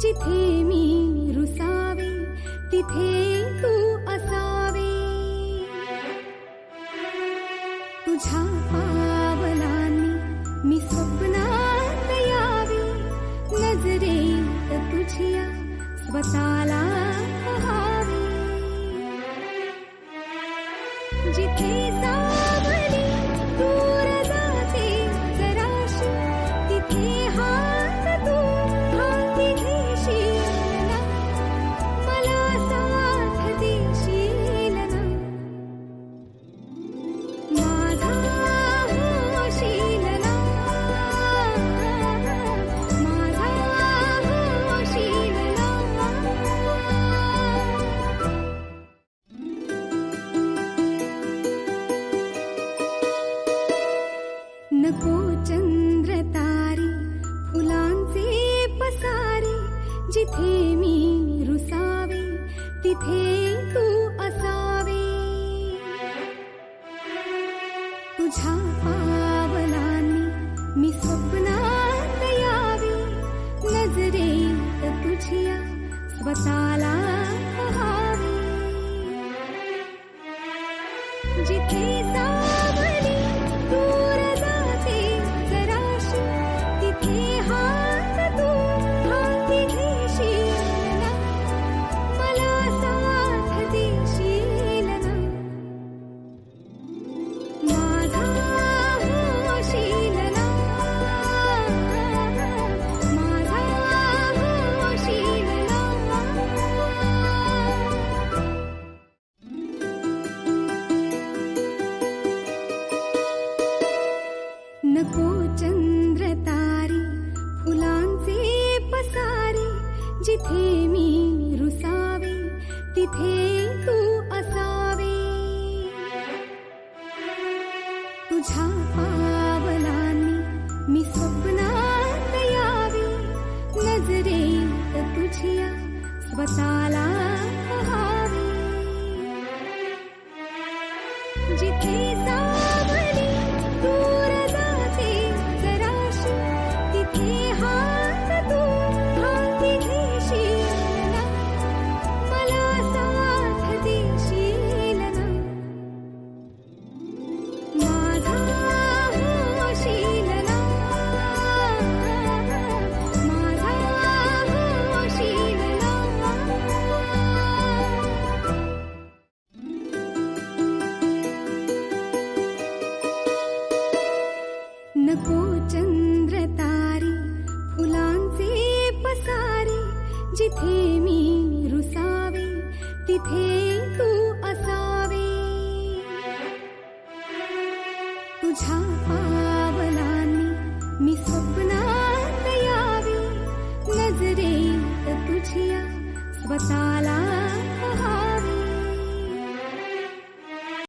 जिथे मी रुसावे तिथे तू असावे. तुझ्या पावलांनी मी स्वप्नात यावे. नजरेत तुझ्या स्वतःला पहावे. जिथे सावली दूर जाते जराशी तिथे हात तू हाती घेशील ना. मला साथ देशील ना. माझा होशील ना. माझा होशील ना. नको चंद्र तारे फुलांचे पसारे. जिथे मी रुसावे तिथे तू असावे. तुझ्या पावलांनी मी स्वप्नात यावे. नजरेत तुझ्या स्वतःला पहावे. जिथे सावली दूर जाते जराशी तिथे हात तू हाती घेशील ना. मला साथ देशील ना. माझा होशील ना. माझा होशील ना. नको चंद्र तारे फुलांचे पसारे. जिथे मी रुसावे तिथे तू असावे. तुझ्या पावलांनी मी स्वप्नात यावे. नजरेत तुझ्या स्वतःला पहावे. जिथे